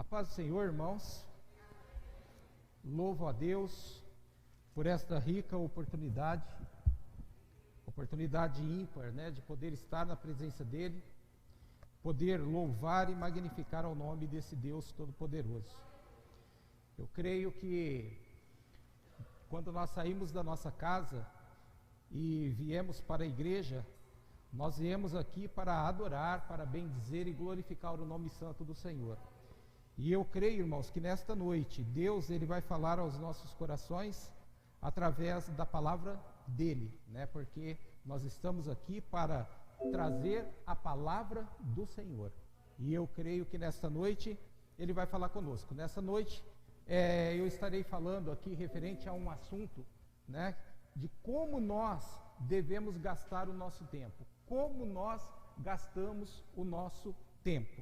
Paz do Senhor, irmãos. Louvo a Deus por esta rica oportunidade ímpar, de poder estar na presença dEle, poder louvar e magnificar ao nome desse Deus Todo-Poderoso. Eu creio que quando nós saímos da nossa casa e viemos para a igreja, nós viemos aqui para adorar, para bendizer e glorificar o nome santo do Senhor. E eu creio, irmãos, que nesta noite Deus ele vai falar aos nossos corações através da palavra dele, porque nós estamos aqui para trazer a palavra do Senhor. E eu creio que nesta noite ele vai falar conosco. Nessa noite eu estarei falando aqui referente a um assunto, de como nós devemos gastar o nosso tempo, como nós gastamos o nosso tempo,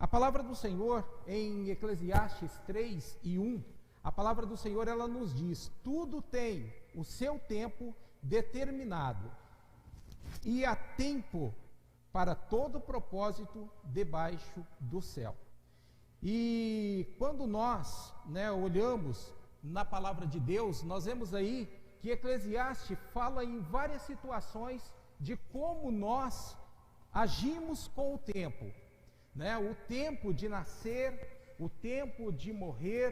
A palavra do Senhor, em Eclesiastes 3:1, a palavra do Senhor, ela nos diz: tudo tem o seu tempo determinado, e há tempo para todo propósito debaixo do céu. E quando nós olhamos na palavra de Deus, nós vemos aí que Eclesiastes fala em várias situações de como nós agimos com o tempo. O tempo de nascer, o tempo de morrer,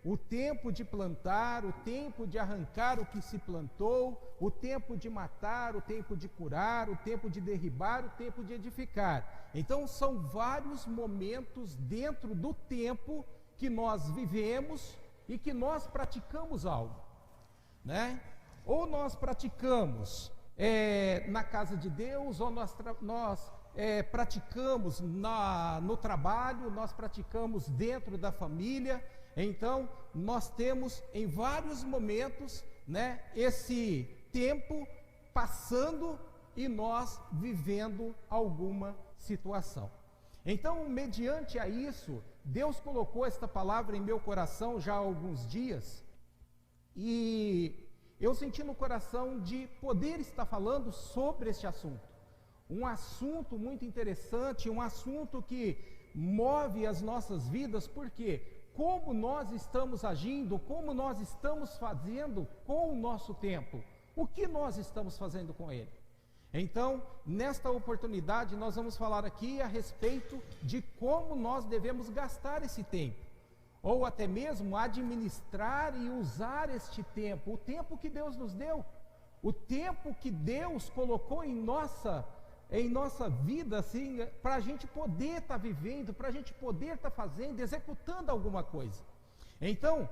o tempo de plantar, o tempo de arrancar o que se plantou, o tempo de matar, o tempo de curar, o tempo de derribar, o tempo de edificar. Então são vários momentos dentro do tempo que nós vivemos e que nós praticamos algo, Ou nós praticamos na casa de Deus, ou nós praticamos no trabalho, nós praticamos dentro da família. Então nós temos em vários momentos esse tempo passando e nós vivendo alguma situação. Então, mediante a isso, Deus colocou esta palavra em meu coração já há alguns dias, e eu senti no coração de poder estar falando sobre este assunto. Um assunto muito interessante, um assunto que move as nossas vidas, porque como nós estamos agindo, como nós estamos fazendo com o nosso tempo, o que nós estamos fazendo com ele. Então, nesta oportunidade, nós vamos falar aqui a respeito de como nós devemos gastar esse tempo, ou até mesmo administrar e usar este tempo, o tempo que Deus nos deu, o tempo que Deus colocou em nossa vida, assim, para a gente poder estar vivendo, para a gente poder estar fazendo, executando alguma coisa. Então,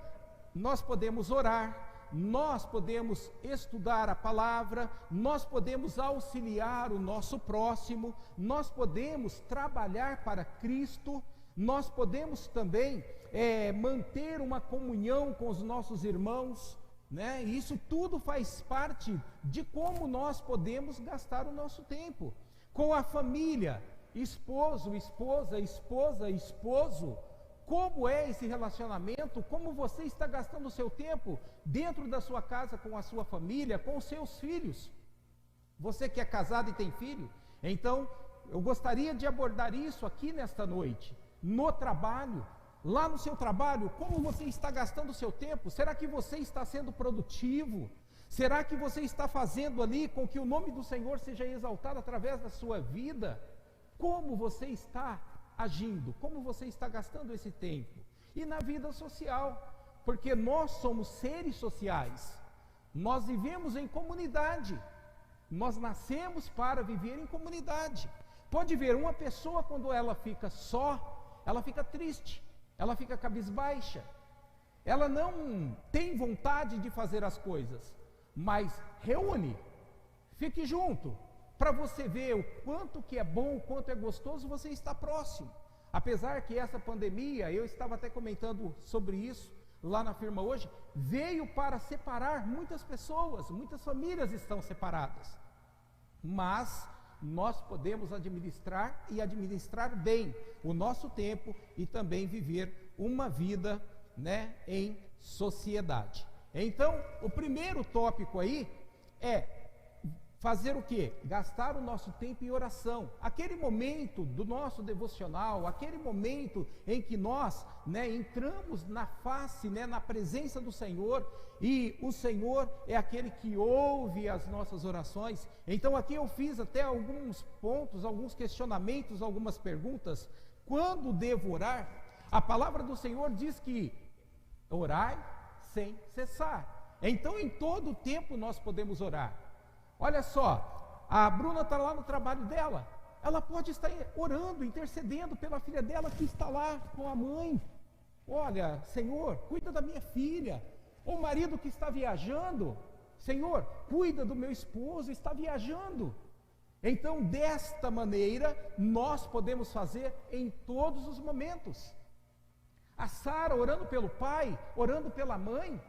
nós podemos orar, nós podemos estudar a palavra, nós podemos auxiliar o nosso próximo, nós podemos trabalhar para Cristo, nós podemos também manter uma comunhão com os nossos irmãos, E isso tudo faz parte de como nós podemos gastar o nosso tempo. Com a família, esposo, esposa, esposa, esposo, como é esse relacionamento, como você está gastando o seu tempo dentro da sua casa, com a sua família, com os seus filhos. Você que é casado e tem filho, então eu gostaria de abordar isso aqui nesta noite. No trabalho, lá no seu trabalho, como você está gastando o seu tempo? Será que você está sendo produtivo? Será que você está fazendo ali com que o nome do Senhor seja exaltado através da sua vida? Como você está agindo? Como você está gastando esse tempo? E na vida social, porque nós somos seres sociais, nós vivemos em comunidade, nós nascemos para viver em comunidade. Pode ver, uma pessoa quando ela fica só, ela fica triste, ela fica cabisbaixa, ela não tem vontade de fazer as coisas, mas reúne, fique junto, para você ver o quanto que é bom, o quanto é gostoso você estar próximo. Apesar que essa pandemia, eu estava até comentando sobre isso lá na firma hoje, veio para separar muitas pessoas, muitas famílias estão separadas, mas nós podemos administrar e administrar bem o nosso tempo e também viver uma vida, em sociedade. Então, o primeiro tópico aí é fazer o quê? Gastar o nosso tempo em oração. Aquele momento do nosso devocional, aquele momento em que nós, entramos na face, na presença do Senhor, e o Senhor é aquele que ouve as nossas orações. Então aqui eu fiz até alguns pontos, alguns questionamentos, algumas perguntas. Quando devo orar? A palavra do Senhor diz que orai sem cessar. Então em todo tempo nós podemos orar. Olha só, a Bruna está lá no trabalho dela, ela pode estar orando, intercedendo pela filha dela que está lá com a mãe. Olha, Senhor, cuida da minha filha. Ou o marido que está viajando, Senhor, cuida do meu esposo, está viajando. Então, desta maneira, nós podemos fazer em todos os momentos. A Sara orando pelo pai, orando pela mãe,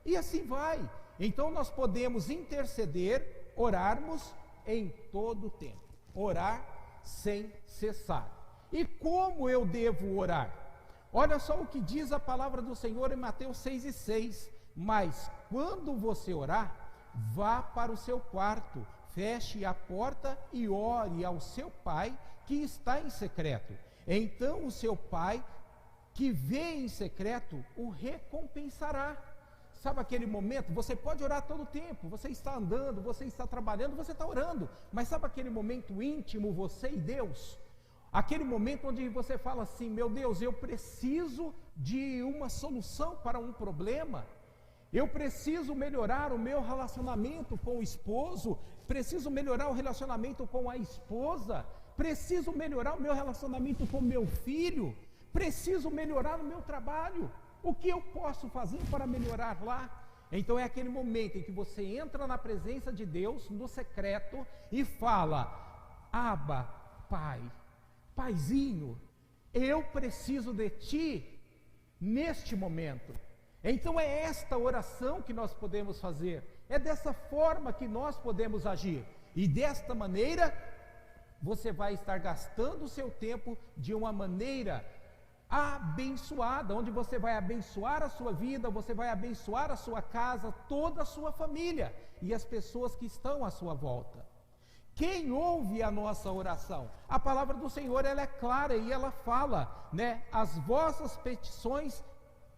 e assim vai. Então, nós podemos interceder, orarmos em todo o tempo, orar sem cessar. E como eu devo orar? Olha só o que diz a palavra do Senhor em Mateus 6:6. Mas quando você orar, vá para o seu quarto, feche a porta e ore ao seu pai que está em secreto. Então o seu pai que vê em secreto o recompensará. Sabe aquele momento? Você pode orar todo o tempo, você está andando, você está trabalhando, você está orando, mas sabe aquele momento íntimo, você e Deus? Aquele momento onde você fala assim: meu Deus, eu preciso de uma solução para um problema, eu preciso melhorar o meu relacionamento com o esposo, preciso melhorar o relacionamento com a esposa, preciso melhorar o meu relacionamento com o meu filho, preciso melhorar o meu trabalho. O que eu posso fazer para melhorar lá? Então é aquele momento em que você entra na presença de Deus, no secreto, e fala: Abba, Pai, Paizinho, eu preciso de Ti neste momento. Então é esta oração que nós podemos fazer, é dessa forma que nós podemos agir, e desta maneira você vai estar gastando o seu tempo de uma maneira abençoada, onde você vai abençoar a sua vida, você vai abençoar a sua casa, toda a sua família e as pessoas que estão à sua volta. Quem ouve a nossa oração? A palavra do Senhor, ela é clara e ela fala, as vossas petições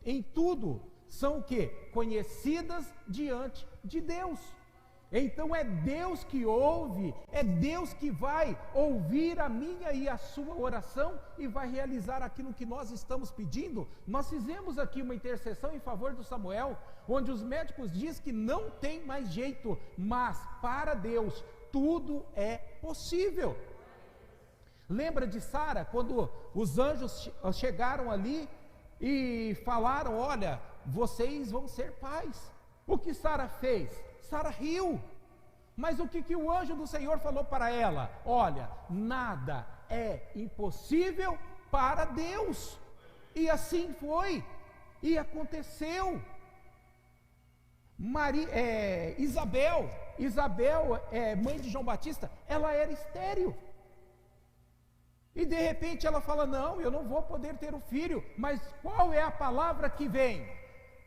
em tudo são o quê? Conhecidas diante de Deus. Então é Deus que ouve, é Deus que vai ouvir a minha e a sua oração e vai realizar aquilo que nós estamos pedindo. Nós fizemos aqui uma intercessão em favor do Samuel, onde os médicos dizem que não tem mais jeito, mas para Deus tudo é possível. Lembra de Sara, quando os anjos chegaram ali e falaram: olha, vocês vão ser pais. O que Sara fez? Sara riu, mas o que o anjo do Senhor falou para ela? Olha, nada é impossível para Deus. E assim foi, e aconteceu. Isabel, mãe de João Batista, ela era estéril. E de repente ela fala: não, eu não vou poder ter o filho. Mas qual é a palavra que vem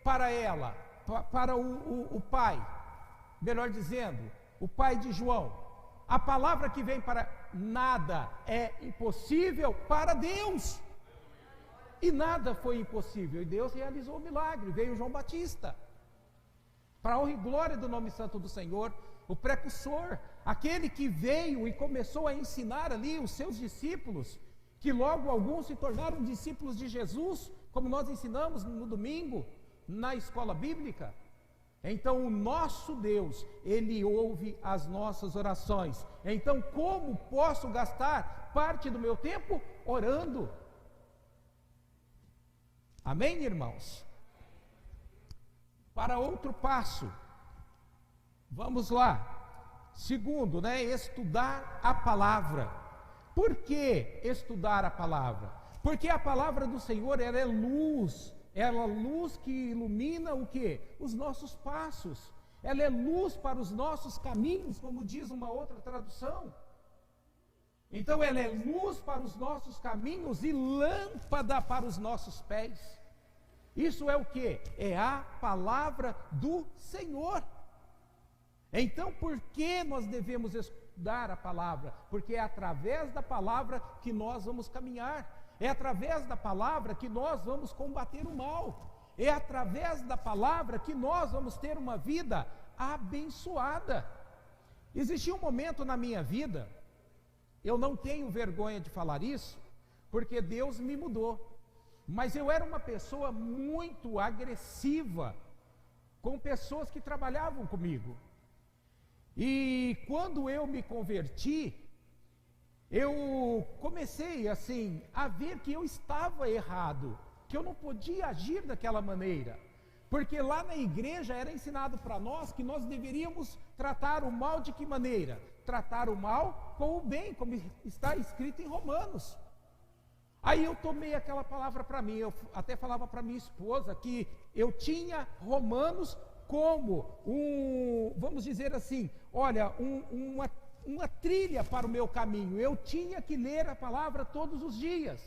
para ela, para o pai? Melhor dizendo, o pai de João. A palavra que vem para: nada é impossível para Deus. E nada foi impossível, e Deus realizou o milagre. Veio João Batista, para a honra e glória do nome santo do Senhor, o precursor, aquele que veio e começou a ensinar ali os seus discípulos, que logo alguns se tornaram discípulos de Jesus, como nós ensinamos no domingo, na escola bíblica. Então o nosso Deus, Ele ouve as nossas orações. Então como posso gastar parte do meu tempo? Orando. Amém, irmãos? Para outro passo, vamos lá. Segundo, estudar a palavra. Por que estudar a palavra? Porque a palavra do Senhor, ela é luz. Ela é luz que ilumina o quê? Os nossos passos. Ela é luz para os nossos caminhos, como diz uma outra tradução. Então ela é luz para os nossos caminhos e lâmpada para os nossos pés. Isso é o quê? É a palavra do Senhor. Então, por que nós devemos estudar a palavra? Porque é através da palavra que nós vamos caminhar, é através da palavra que nós vamos combater o mal, é através da palavra que nós vamos ter uma vida abençoada. Existiu um momento na minha vida, eu não tenho vergonha de falar isso, porque Deus me mudou, mas eu era uma pessoa muito agressiva com pessoas que trabalhavam comigo. E quando eu me converti, eu comecei assim a ver que eu estava errado, que eu não podia agir daquela maneira, porque lá na igreja era ensinado para nós que nós deveríamos tratar o mal de que maneira? Tratar o mal com o bem, como está escrito em Romanos. Aí eu tomei aquela palavra para mim, eu até falava para minha esposa que eu tinha Romanos como vamos dizer assim, olha, uma trilha para o meu caminho. Eu tinha que ler a palavra todos os dias,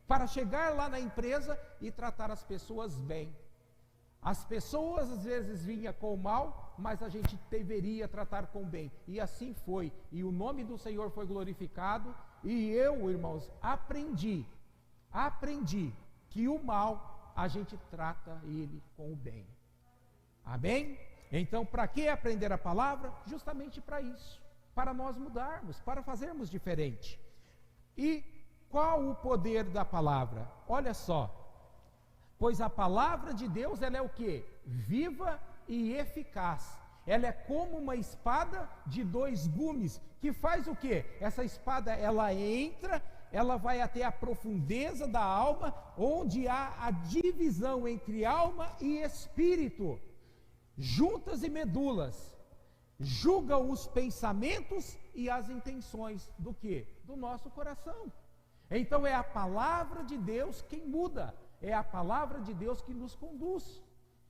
para chegar lá na empresa e tratar as pessoas bem. As pessoas às vezes vinham com o mal, mas a gente deveria tratar com o bem. E assim foi, e o nome do Senhor foi glorificado, e eu, irmãos, aprendi que o mal, a gente trata ele com o bem. Amém? Então, para que aprender a palavra? Justamente para isso, para nós mudarmos, para fazermos diferente. E qual o poder da palavra? Olha só, pois a palavra de Deus, ela é o quê? Viva e eficaz. Ela é como uma espada de 2 gumes, que faz o quê? Essa espada, ela entra, ela vai até a profundeza da alma, onde há a divisão entre alma e espírito, juntas e medulas, julga os pensamentos e as intenções do quê? Do nosso coração. Então é a palavra de Deus quem muda, é a palavra de Deus que nos conduz,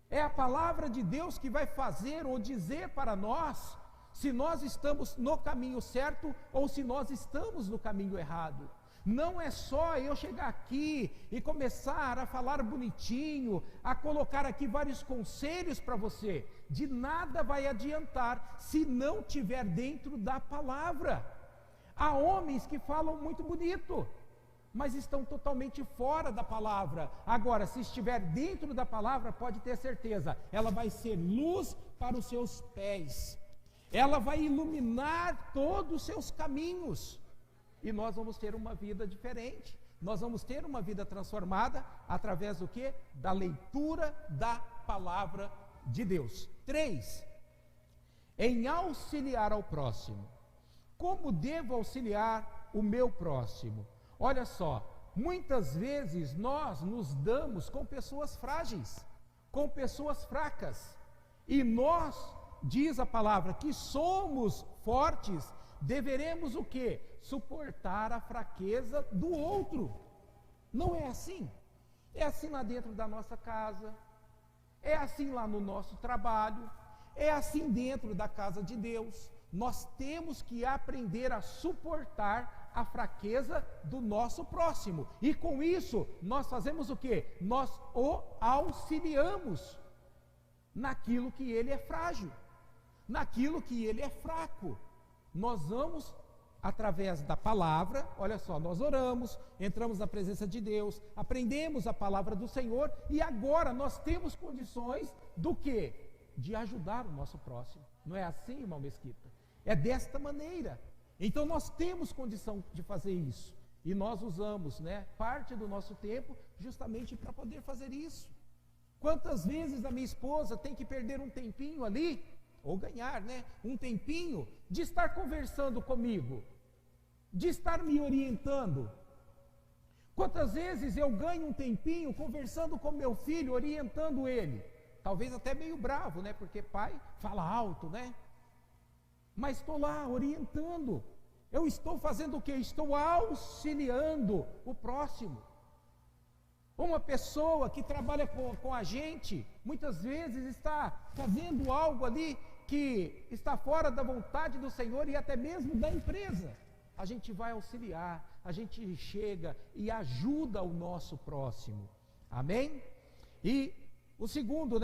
é a palavra de Deus que vai fazer ou dizer para nós se nós estamos no caminho certo ou se nós estamos no caminho errado. Não é só eu chegar aqui e começar a falar bonitinho, a colocar aqui vários conselhos para você. De nada vai adiantar se não tiver dentro da palavra. Há homens que falam muito bonito, mas estão totalmente fora da palavra. Agora, se estiver dentro da palavra, pode ter certeza, ela vai ser luz para os seus pés, ela vai iluminar todos os seus caminhos. E nós vamos ter uma vida diferente, nós vamos ter uma vida transformada, através do quê? Da leitura da palavra de Deus. 3, em auxiliar ao próximo. Como devo auxiliar o meu próximo? Olha só, muitas vezes nós nos damos com pessoas frágeis, com pessoas fracas, e nós, diz a palavra, que somos fortes, deveremos o quê? Suportar a fraqueza do outro. Não é assim? É assim lá dentro da nossa casa, é assim lá no nosso trabalho, é assim dentro da casa de Deus. Nós temos que aprender a suportar a fraqueza do nosso próximo, e com isso nós fazemos o quê? Nós o auxiliamos naquilo que ele é frágil, naquilo que ele é fraco. Nós vamos, através da palavra, olha só, nós oramos, entramos na presença de Deus, aprendemos a palavra do Senhor, e agora nós temos condições do quê? De ajudar o nosso próximo. Não é assim, irmão Mesquita? É desta maneira. Então nós temos condição de fazer isso, e nós usamos, parte do nosso tempo justamente para poder fazer isso. Quantas vezes a minha esposa tem que perder um tempinho ali, ou ganhar, um tempinho de estar conversando comigo, de estar me orientando. Quantas vezes eu ganho um tempinho conversando com meu filho, orientando ele, talvez até meio bravo, porque pai fala alto, mas estou lá orientando. Eu estou fazendo o quê? Estou auxiliando o próximo. Uma pessoa que trabalha com a gente, muitas vezes está fazendo algo ali que está fora da vontade do Senhor e até mesmo da empresa. A gente vai auxiliar, a gente chega e ajuda o nosso próximo. Amém? E o segundo,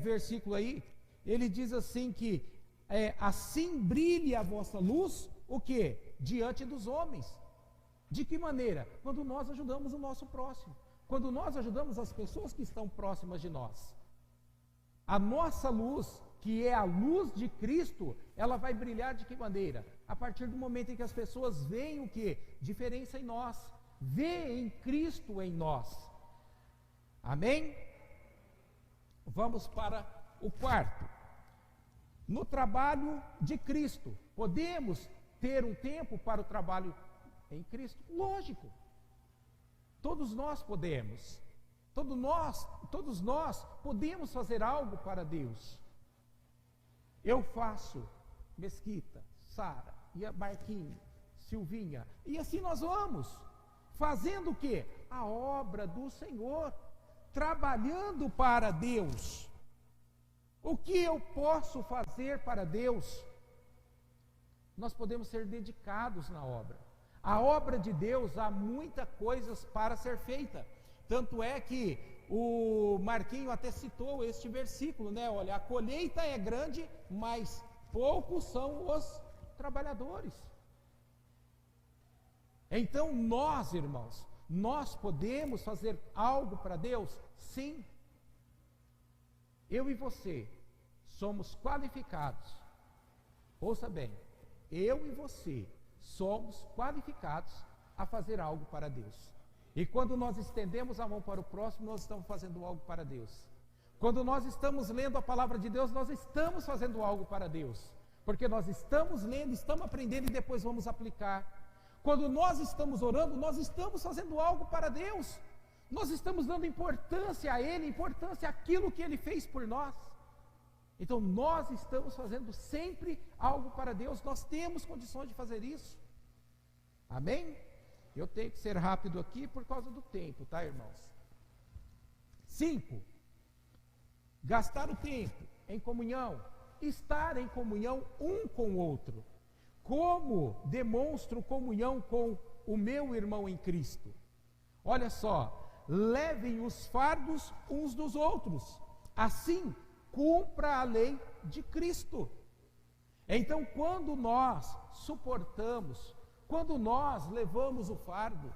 versículo aí, ele diz assim que assim brilhe a vossa luz, o quê? Diante dos homens. De que maneira? Quando nós ajudamos o nosso próximo, quando nós ajudamos as pessoas que estão próximas de nós. A nossa luz, que é a luz de Cristo, ela vai brilhar de que maneira? A partir do momento em que as pessoas veem o quê? Diferença em nós, veem Cristo em nós. Amém? Vamos para o quarto. No trabalho de Cristo, podemos ter um tempo para o trabalho em Cristo? Lógico. Todos nós podemos. Todos nós podemos fazer algo para Deus. Eu faço, Mesquita, Sara, e a Marquinhos, Silvinha, e assim nós vamos. Fazendo o quê? A obra do Senhor. Trabalhando para Deus. O que eu posso fazer para Deus? Nós podemos ser dedicados na obra. A obra de Deus, há muitas coisas para ser feita. Tanto é que o Marquinho até citou este versículo, né? Olha, a colheita é grande, mas poucos são os trabalhadores. Então nós, irmãos, nós podemos fazer algo para Deus? Sim. Eu e você somos qualificados. Ouça bem, eu e você somos qualificados a fazer algo para Deus. E quando nós estendemos a mão para o próximo, nós estamos fazendo algo para Deus. Quando nós estamos lendo a palavra de Deus, nós estamos fazendo algo para Deus. Porque nós estamos lendo, estamos aprendendo e depois vamos aplicar. Quando nós estamos orando, nós estamos fazendo algo para Deus. Nós estamos dando importância a Ele, importância àquilo que Ele fez por nós. Então nós estamos fazendo sempre algo para Deus, nós temos condições de fazer isso. Amém? Eu tenho que ser rápido aqui por causa do tempo, tá, irmãos? 5. Gastar o tempo em comunhão, estar em comunhão um com o outro. Como demonstro comunhão com o meu irmão em Cristo? Olha só, levem os fardos uns dos outros, assim cumpra a lei de Cristo. Então, quando nós suportamos, quando nós levamos o fardo,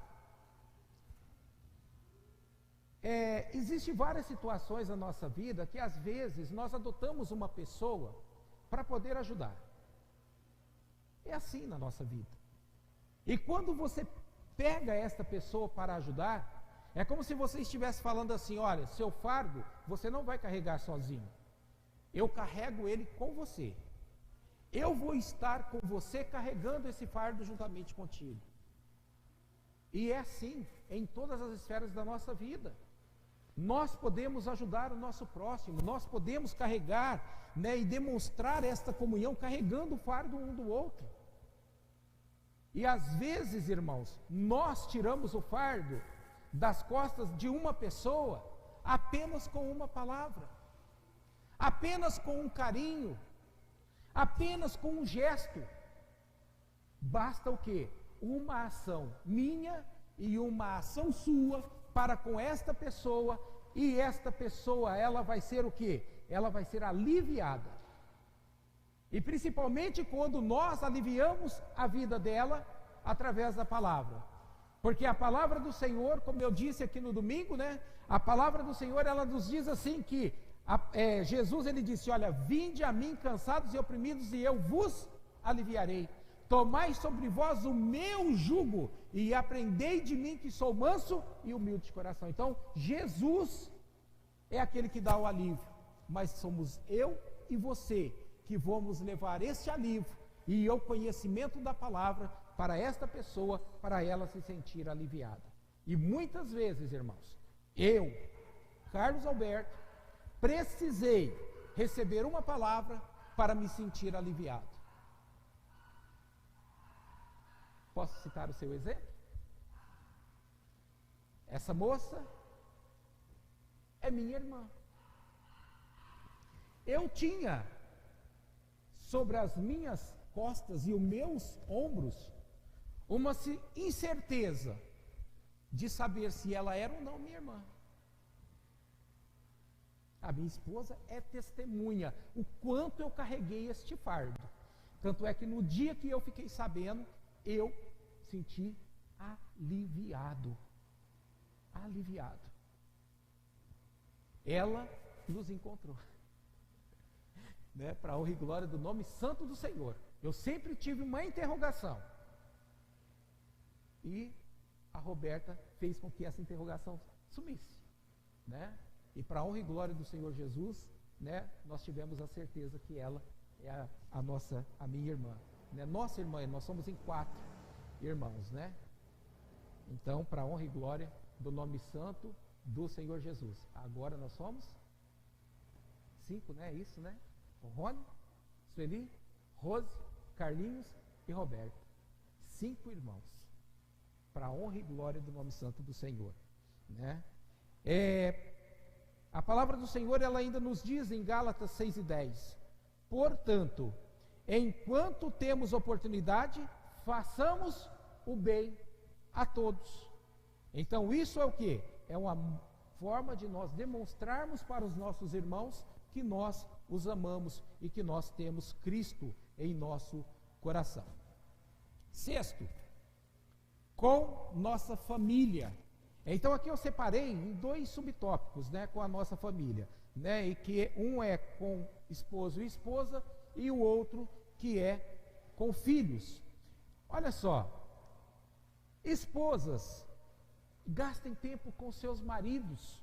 existem várias situações na nossa vida que às vezes nós adotamos uma pessoa para poder ajudar. É assim na nossa vida. E quando você pega esta pessoa para ajudar, é como se você estivesse falando assim: olha, seu fardo você não vai carregar sozinho. Eu carrego ele com você. Eu vou estar com você carregando esse fardo juntamente contigo. E é assim em todas as esferas da nossa vida. Nós podemos ajudar o nosso próximo, nós podemos carregar, né, e demonstrar esta comunhão carregando o fardo um do outro. E às vezes, irmãos, nós tiramos o fardo das costas de uma pessoa apenas com uma palavra, apenas com um carinho, apenas com um gesto. Basta o quê? Uma ação minha e uma ação sua para com esta pessoa, e esta pessoa, ela vai ser o quê? Ela vai ser aliviada. E principalmente quando nós aliviamos a vida dela através da palavra. Porque a palavra do Senhor, como eu disse aqui no domingo, né? A palavra do Senhor, ela nos diz assim que Jesus, ele disse: olha, vinde a mim cansados e oprimidos, e eu vos aliviarei. Tomai sobre vós o meu jugo e aprendei de mim, que sou manso e humilde de coração. Então, Jesus é aquele que dá o alívio, mas somos eu e você que vamos levar este alívio e o conhecimento da palavra para esta pessoa, para ela se sentir aliviada. E muitas vezes, irmãos, eu, Carlos Alberto, precisei receber uma palavra para me sentir aliviado. Posso citar o seu exemplo? Essa moça é minha irmã. Eu tinha sobre as minhas costas e os meus ombros uma incerteza de saber se ela era ou não minha irmã. A minha esposa é testemunha o quanto eu carreguei este fardo. Tanto é que no dia que eu fiquei sabendo, eu senti aliviado. Aliviado. Ela nos encontrou. Né? Para a honra e glória do nome santo do Senhor. Eu sempre tive uma interrogação. E a Roberta fez com que essa interrogação sumisse. Né? E para a honra e glória do Senhor Jesus, né, nós tivemos a certeza que ela é a minha irmã. Né? Nossa irmã, nós somos em 4 irmãos. Né? Então, para a honra e glória do nome santo do Senhor Jesus. Agora nós somos 5, né? É isso, né? O Rony, Sueli, Rose, Carlinhos e Roberto. 5 irmãos. Para a honra e glória do nome santo do Senhor. Né? A palavra do Senhor, ela ainda nos diz em Gálatas 6:10. Portanto, enquanto temos oportunidade, façamos o bem a todos. Então isso é o quê? É uma forma de nós demonstrarmos para os nossos irmãos que nós os amamos e que nós temos Cristo em nosso coração. 6º, com nossa família. Então aqui eu separei em 2 subtópicos, né, com a nossa família, né, e que um é com esposo e esposa e o outro que é com filhos. Olha só, esposas, gastem tempo com seus maridos,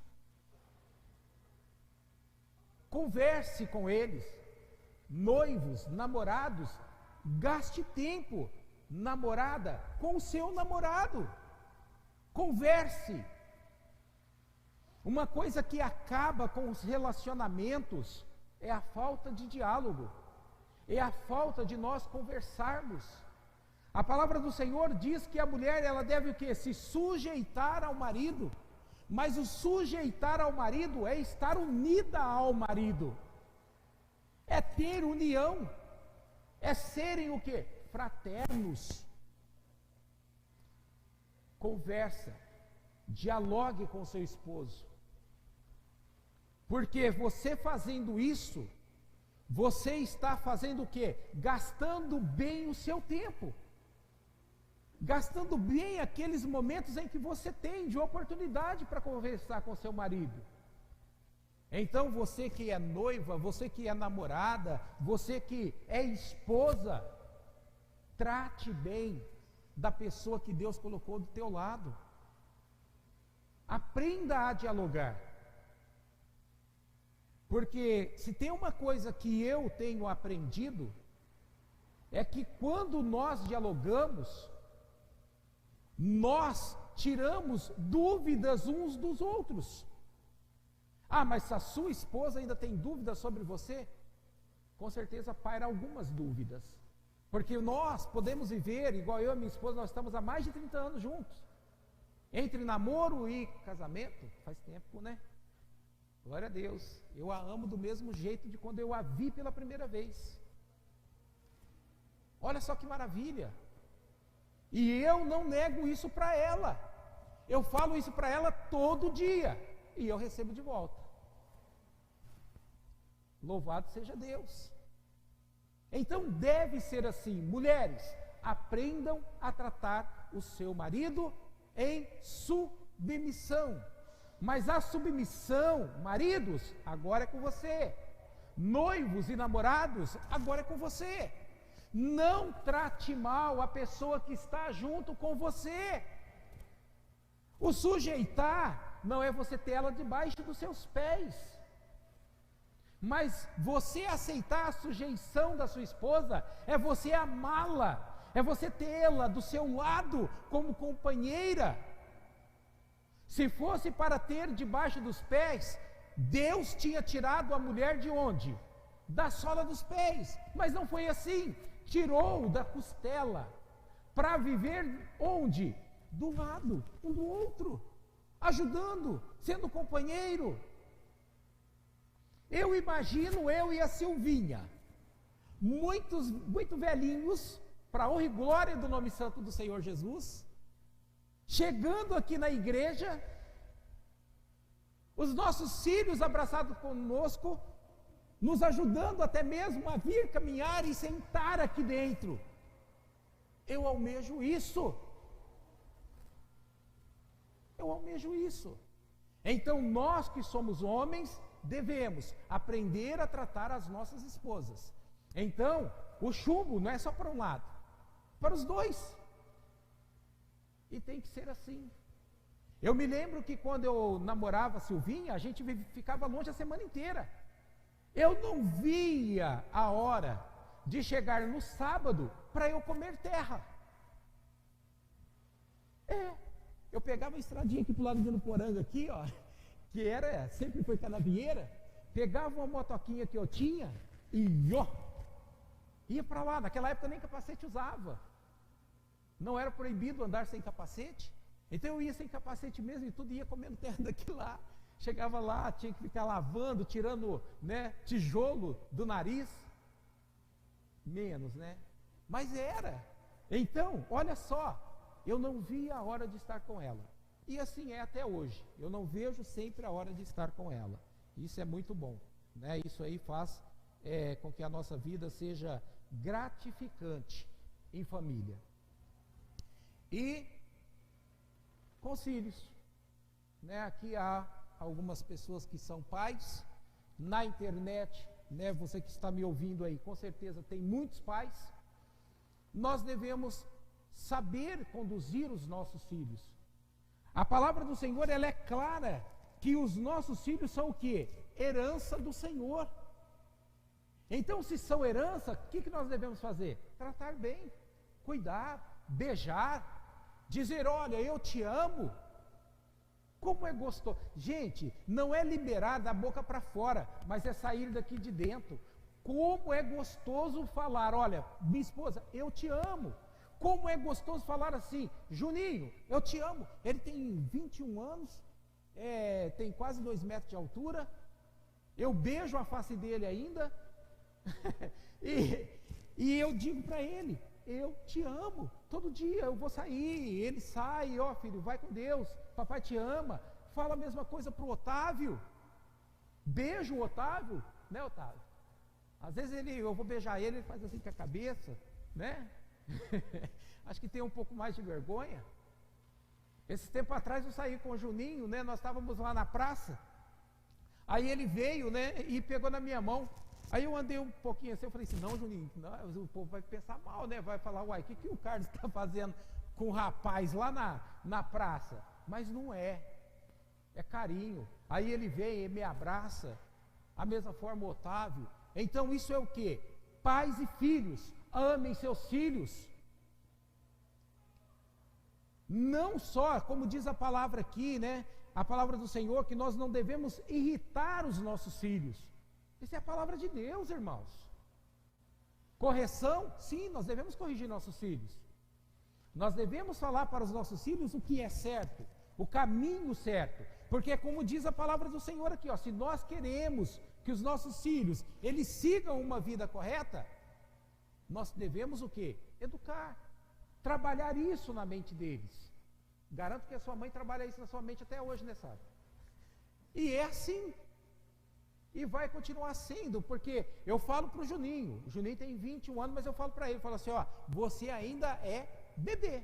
converse com eles. Noivos, namorados, gaste tempo, namorada, com o seu namorado. Converse. Uma coisa que acaba com os relacionamentos é a falta de diálogo, é a falta de nós conversarmos. A palavra do Senhor diz que a mulher, ela deve o quê? Se sujeitar ao marido. Mas o sujeitar ao marido é estar unida ao marido. É ter união. É serem o quê? Fraternos. Conversa. Dialogue com seu esposo. Porque você fazendo isso, você está fazendo o quê? Gastando bem o seu tempo. Gastando bem aqueles momentos em que você tem de oportunidade para conversar com seu marido. Então você que é noiva, você que é namorada, você que é esposa, trate bem da pessoa que Deus colocou do teu lado. Aprenda a dialogar. Porque se tem uma coisa que eu tenho aprendido, é que quando nós dialogamos, nós tiramos dúvidas uns dos outros. Ah, mas se a sua esposa ainda tem dúvidas sobre você, com certeza paira algumas dúvidas. Porque nós podemos viver, igual eu e minha esposa, nós estamos há mais de 30 anos juntos. Entre namoro e casamento, faz tempo, né? Glória a Deus. Eu a amo do mesmo jeito de quando eu a vi pela primeira vez. Olha só que maravilha. E eu não nego isso para ela. Eu falo isso para ela todo dia. E eu recebo de volta. Louvado seja Deus. Então deve ser assim. Mulheres, aprendam a tratar o seu marido em submissão. Mas a submissão, maridos, agora é com você. Noivos e namorados, agora é com você. Não trate mal a pessoa que está junto com você. O sujeitar não é você ter ela debaixo dos seus pés. Mas você aceitar a sujeição da sua esposa é você amá-la, é você tê-la do seu lado como companheira. Se fosse para ter debaixo dos pés, Deus tinha tirado a mulher de onde? Da sola dos pés. Mas não foi assim. Tirou da costela para viver onde? Do lado um do outro, ajudando, sendo companheiro. Eu imagino eu e a Silvinha, muito velhinhos, para a honra e glória do nome santo do Senhor Jesus, chegando aqui na igreja, os nossos filhos abraçados conosco, nos ajudando até mesmo a vir caminhar e sentar aqui dentro. Eu almejo isso. Eu almejo isso. Então nós que somos homens, devemos aprender a tratar as nossas esposas. Então, o chumbo não é só para um lado, para os dois. E tem que ser assim. Eu me lembro que quando eu namorava a Silvinha, a gente ficava longe a semana inteira. Eu não via a hora de chegar no sábado para eu comer terra. Eu pegava a estradinha aqui pro lado de Nuporanga aqui, ó, que sempre foi canavieira, pegava uma motoquinha que eu tinha e ia para lá. Naquela época nem capacete usava. Não era proibido andar sem capacete. Então eu ia sem capacete mesmo e tudo ia comendo terra daqui lá. Chegava lá, tinha que ficar lavando, tirando, né, tijolo do nariz. Menos, né? Mas era. Então, olha só, eu não via a hora de estar com ela. E assim é até hoje. Eu não vejo sempre a hora de estar com ela. Isso é muito bom, né? Isso aí faz com que a nossa vida seja gratificante em família. E com os filhos, né? Aqui há algumas pessoas que são pais. Na internet, né? Você que está me ouvindo aí, com certeza tem muitos pais. Nós devemos saber conduzir os nossos filhos. A palavra do Senhor, ela é clara, que os nossos filhos são o quê? Herança do Senhor. Então, se são herança, o que nós devemos fazer? Tratar bem, cuidar, beijar, dizer, olha, eu te amo. Como é gostoso. Gente, não é liberar da boca para fora, mas é sair daqui de dentro. Como é gostoso falar, olha, minha esposa, eu te amo. Como é gostoso falar assim, Juninho, eu te amo. Ele tem 21 anos, tem quase 2 metros de altura. Eu beijo a face dele ainda. e eu digo para ele, eu te amo. Todo dia eu vou sair, ele sai, ó filho, vai com Deus, papai te ama. Fala a mesma coisa para o Otávio. Beijo o Otávio, né, Otávio? Às vezes eu vou beijar ele faz assim com a cabeça, né? Acho que tem um pouco mais de vergonha. Esse tempo atrás eu saí com o Juninho, né? Nós estávamos lá na praça. Aí ele veio, né? E pegou na minha mão. Aí eu andei um pouquinho assim, eu falei assim, não, Juninho, não, o povo vai pensar mal, né? Vai falar, uai, o que o Carlos está fazendo com o rapaz lá na praça? Mas não é. É carinho. Aí ele vem e me abraça. A mesma forma o Otávio. Então isso é o quê? Pais e filhos, amem seus filhos. Não só, como diz a palavra aqui, né? A palavra do Senhor, que nós não devemos irritar os nossos filhos. Isso é a palavra de Deus, irmãos. Correção, sim, nós devemos corrigir nossos filhos. Nós devemos falar para os nossos filhos o que é certo, o caminho certo. Porque como diz a palavra do Senhor aqui, ó, se nós queremos que os nossos filhos, eles sigam uma vida correta, nós devemos o quê? Educar, trabalhar isso na mente deles. Garanto que a sua mãe trabalha isso na sua mente até hoje, né, sabe? E é assim. E vai continuar sendo, porque eu falo para o Juninho tem 21 anos, mas eu falo para ele, falo assim, ó, você ainda é bebê.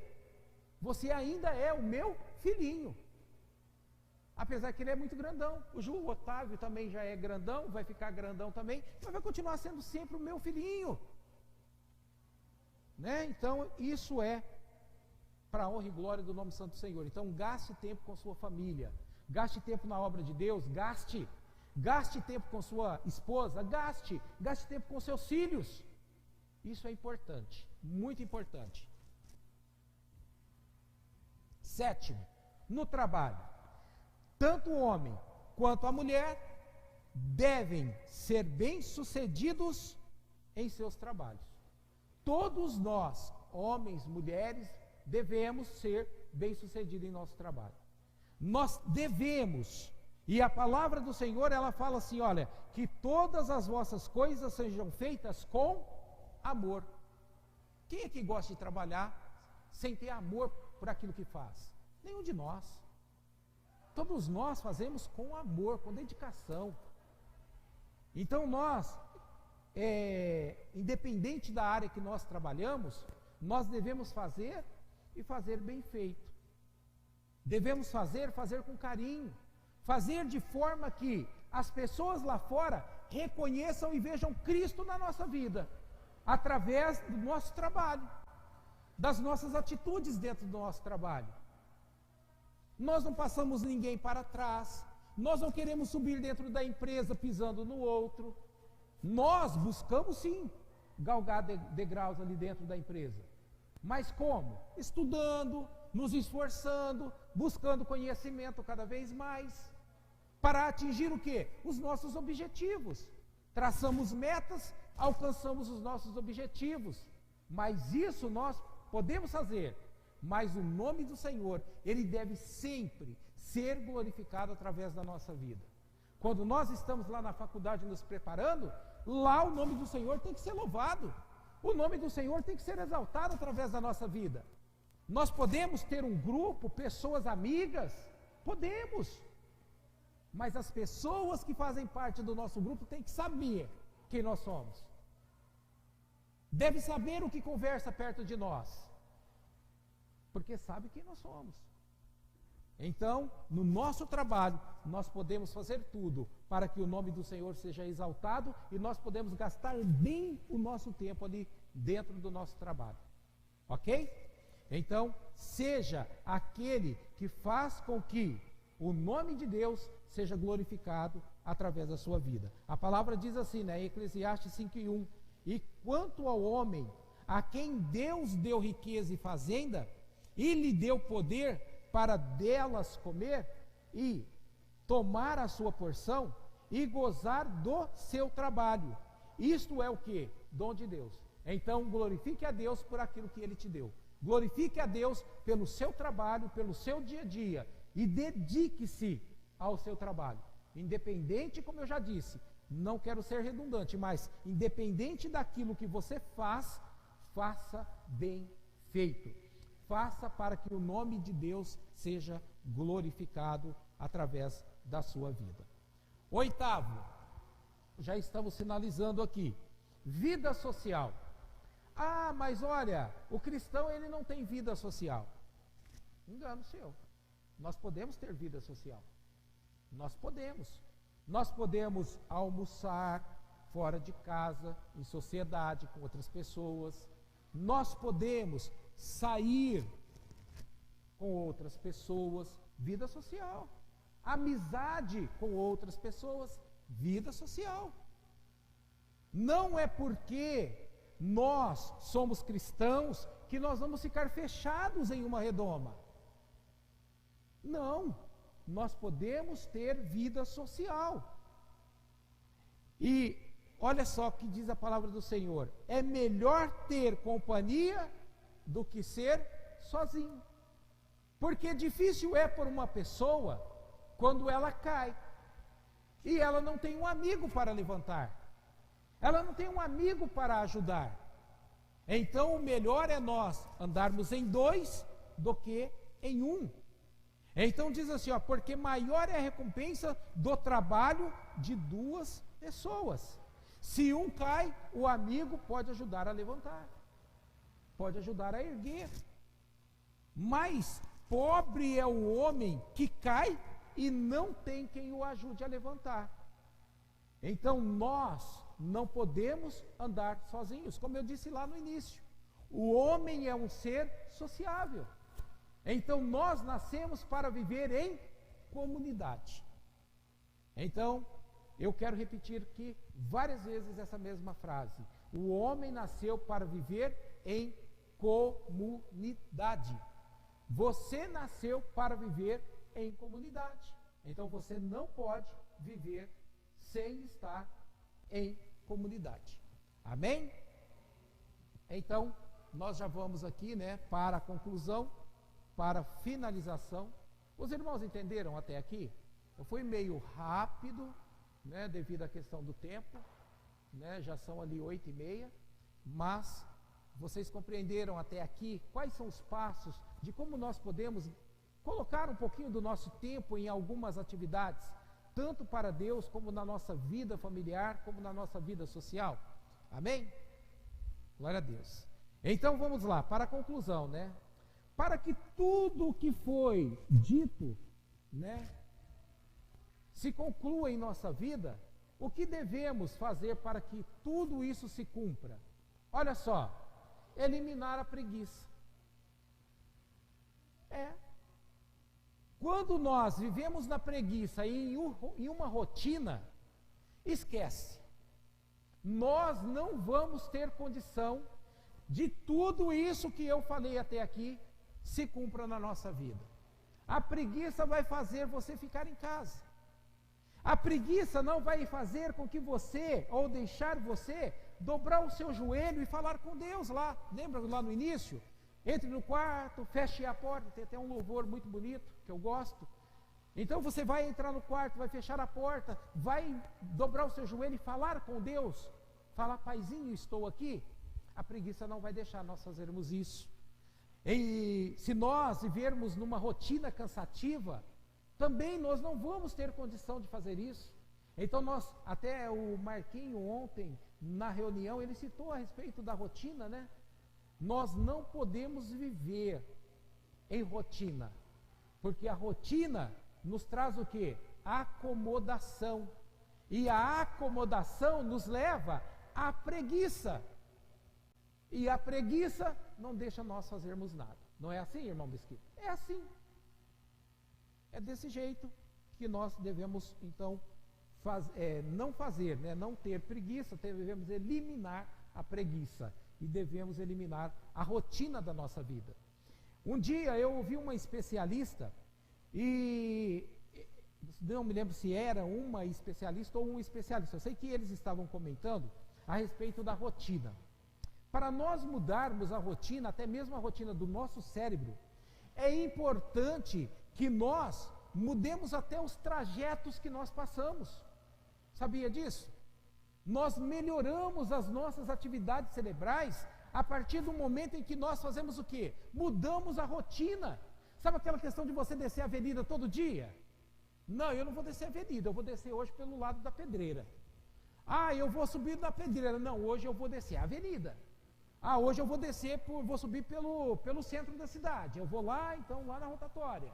Você ainda é o meu filhinho. Apesar que ele é muito grandão. O Otávio também já é grandão, vai ficar grandão também, mas vai continuar sendo sempre o meu filhinho. Né? Então, isso é para a honra e glória do nome santo do Senhor. Então, gaste tempo com sua família, gaste tempo na obra de Deus, gaste tempo com sua esposa, gaste tempo com seus filhos. Isso é importante, muito importante. 7, no trabalho, tanto o homem quanto a mulher devem ser bem-sucedidos em seus trabalhos. Todos nós, homens, mulheres, devemos ser bem-sucedidos em nosso trabalho. Nós devemos, e a palavra do Senhor, ela fala assim, olha, que todas as vossas coisas sejam feitas com amor. Quem é que gosta de trabalhar sem ter amor por aquilo que faz? Nenhum de nós. todos nós fazemos com amor, com dedicação. Então nós, independente da área que nós trabalhamos, nós devemos fazer e fazer bem feito. Devemos fazer com carinho, fazer de forma que as pessoas lá fora reconheçam e vejam Cristo na nossa vida, através do nosso trabalho, das nossas atitudes dentro do nosso trabalho. Nós não passamos ninguém para trás, nós não queremos subir dentro da empresa pisando no outro. Nós buscamos sim galgar degraus ali dentro da empresa. Mas como? Estudando, nos esforçando, buscando conhecimento cada vez mais, para atingir o quê? Os nossos objetivos. Traçamos metas, alcançamos os nossos objetivos. Mas isso nós podemos fazer. Mas o nome do Senhor, Ele deve sempre ser glorificado através da nossa vida. Quando nós estamos lá na faculdade nos preparando, lá o nome do Senhor tem que ser louvado. O nome do Senhor tem que ser exaltado através da nossa vida. Nós podemos ter um grupo, pessoas amigas, podemos. Mas as pessoas que fazem parte do nosso grupo têm que saber quem nós somos. Deve saber o que conversa perto de nós. Porque sabe quem nós somos. Então, no nosso trabalho, nós podemos fazer tudo para que o nome do Senhor seja exaltado e nós podemos gastar bem o nosso tempo ali dentro do nosso trabalho. Ok? Então, seja aquele que faz com que o nome de Deus seja glorificado através da sua vida. A palavra diz assim, né, em Eclesiastes 5:1: e quanto ao homem a quem Deus deu riqueza e fazenda, e lhe deu poder para delas comer, e tomar a sua porção, e gozar do seu trabalho. Isto é o que? Dom de Deus. Então glorifique a Deus por aquilo que Ele te deu. Glorifique a Deus pelo seu trabalho, pelo seu dia a dia, e dedique-se ao seu trabalho. Independente, como eu já disse, não quero ser redundante, mas independente daquilo que você faz, faça bem feito. Faça para que o nome de Deus seja glorificado através da sua vida. Oitavo, já estamos finalizando aqui, vida social. Ah, mas olha, o cristão ele não tem vida social. Engano seu. Nós podemos ter vida social. Nós podemos. Nós podemos almoçar fora de casa, em sociedade, com outras pessoas. Nós podemos sair com outras pessoas, vida social. Amizade com outras pessoas, vida social. Não é porque nós somos cristãos que nós vamos ficar fechados em uma redoma. Não, nós podemos ter vida social. E olha só o que diz a palavra do Senhor: é melhor ter companhia do que ser sozinho. Porque difícil é por uma pessoa quando ela cai e ela não tem um amigo para levantar, ela não tem um amigo para ajudar. Então o melhor é nós andarmos em dois do que em um. Então diz assim, ó, porque maior é a recompensa do trabalho de duas pessoas. Se um cai, o amigo pode ajudar a levantar, pode ajudar a erguer. Mas pobre é o homem que cai e não tem quem o ajude a levantar. Então nós não podemos andar sozinhos, como eu disse lá no início. O homem é um ser sociável. Então nós nascemos para viver em comunidade. Então eu quero repetir aqui várias vezes essa mesma frase. O homem nasceu para viver em comunidade. Você nasceu para viver em comunidade. Então você não pode viver sem estar em comunidade. Amém? Então, nós já vamos aqui, né, para a conclusão, para a finalização. Os irmãos entenderam até aqui? Eu fui meio rápido, né, devido à questão do tempo, né, já são ali 8h30, mas vocês compreenderam até aqui quais são os passos de como nós podemos colocar um pouquinho do nosso tempo em algumas atividades, tanto para Deus, como na nossa vida familiar, como na nossa vida social. Amém? Glória a Deus. Então vamos lá, para a conclusão, né? Para que tudo o que foi dito, né, se conclua em nossa vida, o que devemos fazer para que tudo isso se cumpra? Olha só, eliminar a preguiça. Quando nós vivemos na preguiça e em uma rotina, esquece. Nós não vamos ter condição de tudo isso que eu falei até aqui se cumpra na nossa vida. A preguiça vai fazer você ficar em casa. A preguiça não vai fazer com que você, ou deixar você, dobrar o seu joelho e falar com Deus lá. Lembra lá no início? Entre no quarto, feche a porta, tem até um louvor muito bonito, que eu gosto. Então você vai entrar no quarto, vai fechar a porta, vai dobrar o seu joelho e falar com Deus. Falar, Paizinho, estou aqui. A preguiça não vai deixar nós fazermos isso. E se nós vivermos numa rotina cansativa, também nós não vamos ter condição de fazer isso. Então até o Marquinho ontem, na reunião, ele citou a respeito da rotina, né? Nós não podemos viver em rotina, porque a rotina nos traz o quê? Acomodação. E a acomodação nos leva à preguiça. E a preguiça não deixa nós fazermos nada. Não é assim, irmão Mesquita? É assim. É desse jeito que nós devemos, então, não fazer, né? Não ter preguiça, devemos eliminar a preguiça. E devemos eliminar a rotina da nossa vida. Um dia eu ouvi uma especialista, e não me lembro se era uma especialista ou um especialista, eu sei que eles estavam comentando a respeito da rotina. Para nós mudarmos a rotina, até mesmo a rotina do nosso cérebro, é importante que nós mudemos até os trajetos que nós passamos. Sabia disso? Nós melhoramos as nossas atividades cerebrais a partir do momento em que nós fazemos o quê? Mudamos a rotina. Sabe aquela questão de você descer a avenida todo dia? Não, eu não vou descer a avenida, eu vou descer hoje pelo lado da pedreira. Ah, eu vou subir na pedreira. Não, hoje eu vou descer a avenida. Ah, hoje eu vou descer, vou subir pelo centro da cidade. Eu vou lá, então, lá na rotatória.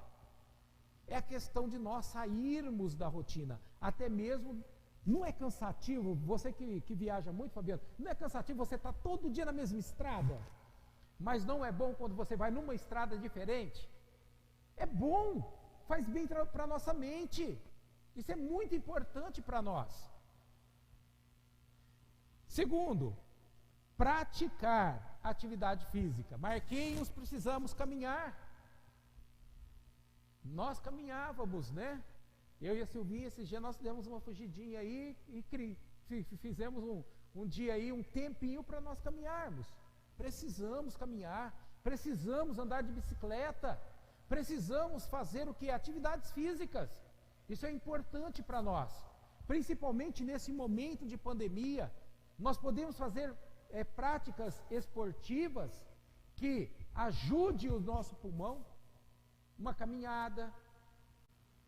É a questão de nós sairmos da rotina. Até mesmo, não é cansativo, você que viaja muito, Fabiano, não é cansativo você estar todo dia na mesma estrada? Mas não é bom quando você vai numa estrada diferente? É bom, faz bem para a nossa mente. Isso é muito importante para nós. Segundo, praticar atividade física. Marquinhos, precisamos caminhar. Nós caminhávamos, né? Eu e a Silvinha, esses dias nós demos uma fugidinha aí e fizemos um dia aí, um tempinho para nós caminharmos. Precisamos caminhar, precisamos andar de bicicleta, precisamos fazer o que? Atividades físicas. Isso é importante para nós, principalmente nesse momento de pandemia. Nós podemos fazer práticas esportivas que ajudem o nosso pulmão, uma caminhada.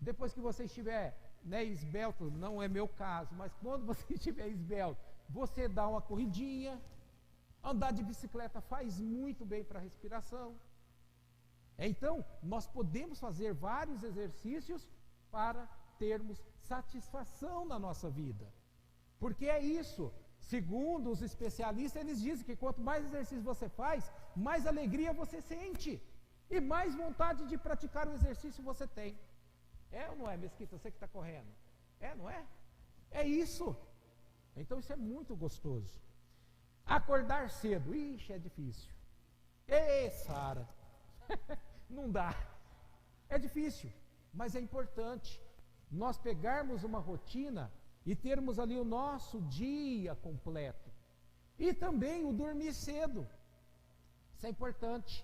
Depois que você estiver, né, esbelto, não é meu caso, mas quando você estiver esbelto, você dá uma corridinha. Andar de bicicleta faz muito bem para a respiração. Então, nós podemos fazer vários exercícios para termos satisfação na nossa vida. Porque é isso. Segundo os especialistas, eles dizem que quanto mais exercício você faz, mais alegria você sente. E mais vontade de praticar o exercício você tem. É ou não é, Mesquita? Você que está correndo. É, não é? É isso. Então isso é muito gostoso. Acordar cedo. Ixi, é difícil. Ê, Sara. Não dá. É difícil, mas é importante. Nós pegarmos uma rotina e termos ali o nosso dia completo. E também o dormir cedo. Isso é importante.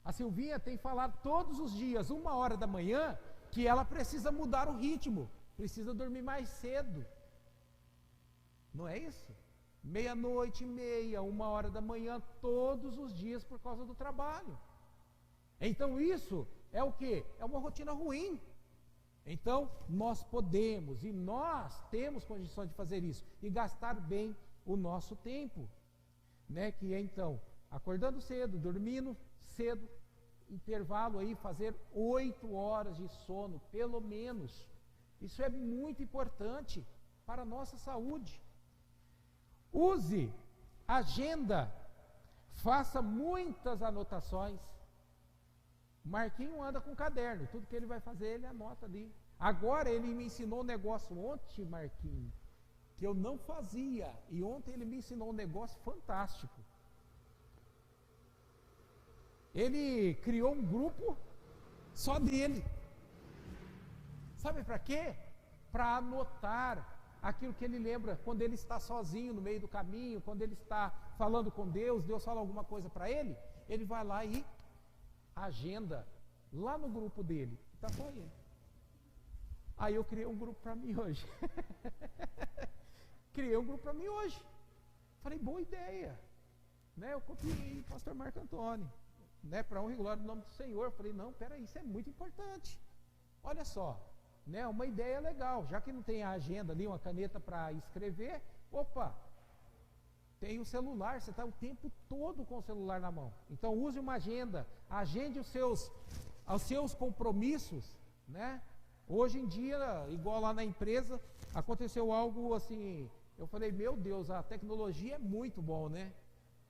A Silvinha tem falado todos os dias, 1h da manhã, que ela precisa mudar o ritmo, precisa dormir mais cedo. Não é isso? 00:30, 1h da manhã, todos os dias por causa do trabalho. Então isso é o quê? É uma rotina ruim. Então, nós podemos e nós temos condições de fazer isso e gastar bem o nosso tempo, né? Que é então, acordando cedo, dormindo cedo, intervalo aí, fazer 8 horas de sono, pelo menos. Isso é muito importante para a nossa saúde. Use agenda, faça muitas anotações. Marquinho anda com caderno, tudo que ele vai fazer ele anota ali. Agora ele me ensinou um negócio ontem, Marquinho, que eu não fazia, e ontem ele me ensinou um negócio fantástico. Ele criou um grupo só dele. Sabe para quê? Para anotar aquilo que ele lembra quando ele está sozinho no meio do caminho, quando ele está falando com Deus, Deus fala alguma coisa para ele, ele vai lá e agenda lá no grupo dele, está só ele. Aí eu criei um grupo para mim hoje. Criei um grupo para mim hoje. Falei, boa ideia. Né? Eu copiei o pastor Marco Antônio, né? Para honra e glória do nome do Senhor. Falei, não, peraí, isso é muito importante. Olha só, né? Uma ideia legal, já que não tem a agenda ali, uma caneta para escrever, opa, tem o celular, você está o tempo todo com o celular na mão. Então use uma agenda, agende os seus compromissos, né? Hoje em dia, igual lá na empresa, aconteceu algo assim, eu falei, meu Deus, a tecnologia é muito bom, né?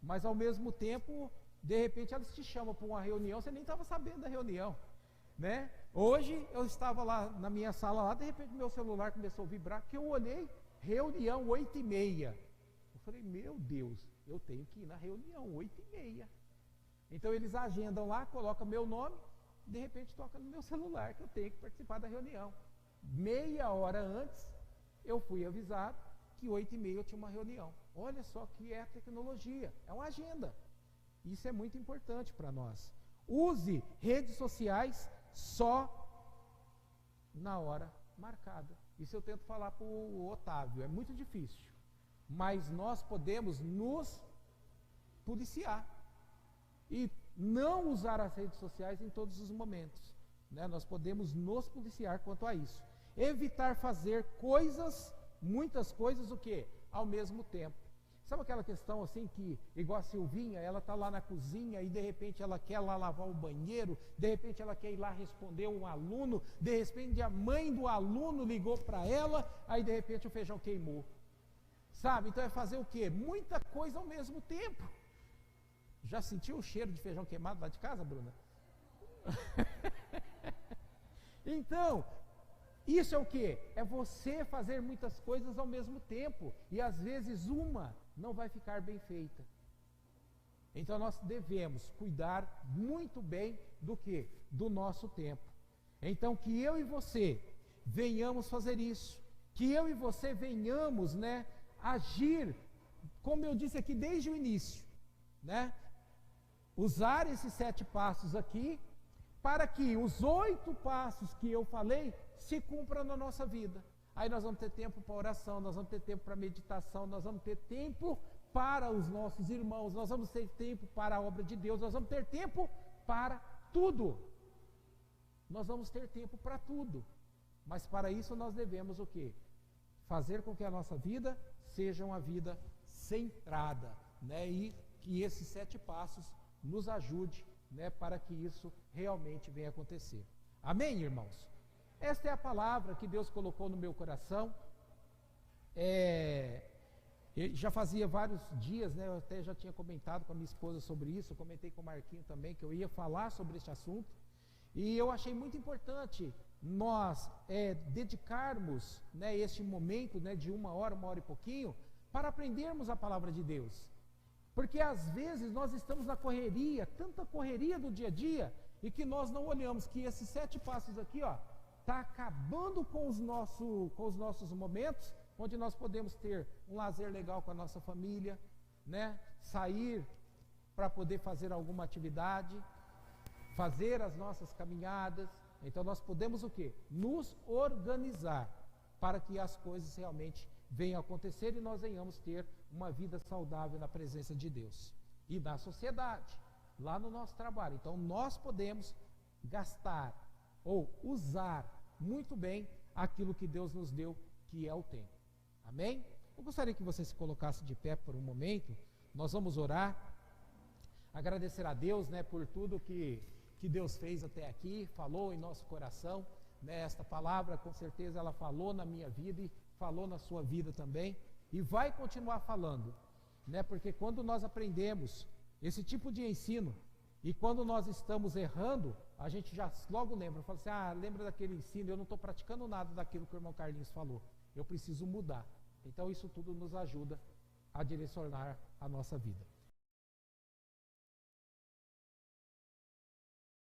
Mas ao mesmo tempo, de repente elas te chamam para uma reunião, você nem estava sabendo da reunião, né? Hoje eu estava lá na minha sala, lá, de repente meu celular começou a vibrar, que eu olhei, reunião 8h30. Eu falei, meu Deus, eu tenho que ir na reunião 8h30. Então eles agendam lá, colocam meu nome, de repente toca no meu celular que eu tenho que participar da reunião. Meia hora antes, eu fui avisado que 8h30 eu tinha uma reunião. Olha só que é a tecnologia, é uma agenda. Isso é muito importante para nós. Use redes sociais só na hora marcada. Isso eu tento falar para o Otávio, é muito difícil. Mas nós podemos nos policiar e não usar as redes sociais em todos os momentos, né? Nós podemos nos policiar quanto a isso. Evitar fazer coisas, muitas coisas, o quê? Ao mesmo tempo. Sabe aquela questão assim que, igual a Silvinha, ela está lá na cozinha e de repente ela quer lá lavar o banheiro, de repente ela quer ir lá responder um aluno, de repente a mãe do aluno ligou para ela, aí de repente o feijão queimou. Sabe? Então é fazer o quê? Muita coisa ao mesmo tempo. Já sentiu o cheiro de feijão queimado lá de casa, Bruna? Então, isso é o quê? É você fazer muitas coisas ao mesmo tempo. E às vezes uma não vai ficar bem feita. Então nós devemos cuidar muito bem do quê? Do nosso tempo. Então que eu e você venhamos fazer isso. Que eu e você venhamos, né, agir, como eu disse aqui desde o início, né? Usar esses 7 passos aqui, para que os 8 passos que eu falei se cumpram na nossa vida. Aí nós vamos ter tempo para oração, nós vamos ter tempo para meditação, nós vamos ter tempo para os nossos irmãos, nós vamos ter tempo para a obra de Deus, nós vamos ter tempo para tudo. Nós vamos ter tempo para tudo. Mas para isso nós devemos o quê? Fazer com que a nossa vida seja uma vida centrada, né? E que esses 7 passos nos ajude, né, para que isso realmente venha acontecer. Amém, irmãos? Esta é a palavra que Deus colocou no meu coração. Já fazia vários dias, né, eu até já tinha comentado com a minha esposa sobre isso, eu comentei com o Marquinho também, que eu ia falar sobre este assunto, e eu achei muito importante nós dedicarmos, né, este momento, né, de uma hora e pouquinho, para aprendermos a palavra de Deus. Porque às vezes nós estamos na correria, tanta correria do dia a dia, e que nós não olhamos que esses 7 passos aqui, ó, está acabando com os nossos momentos, onde nós podemos ter um lazer legal com a nossa família, né? Sair para poder fazer alguma atividade, fazer as nossas caminhadas. Então nós podemos o quê? Nos organizar para que as coisas realmente venham a acontecer e nós venhamos ter uma vida saudável na presença de Deus e na sociedade, lá no nosso trabalho. Então nós podemos, gastar ou usar muito bem aquilo que Deus nos deu, que é o tempo. Amém? Eu gostaria que você se colocasse de pé por um momento. Nós vamos orar, agradecer a Deus, né, por tudo que Deus fez até aqui, falou em nosso coração, né, esta palavra com certeza ela falou na minha vida e falou na sua vida também, e vai continuar falando, né, porque quando nós aprendemos esse tipo de ensino, e quando nós estamos errando, a gente já logo lembra, fala assim, lembra daquele ensino, eu não estou praticando nada daquilo que o irmão Carlinhos falou, eu preciso mudar. Então isso tudo nos ajuda a direcionar a nossa vida.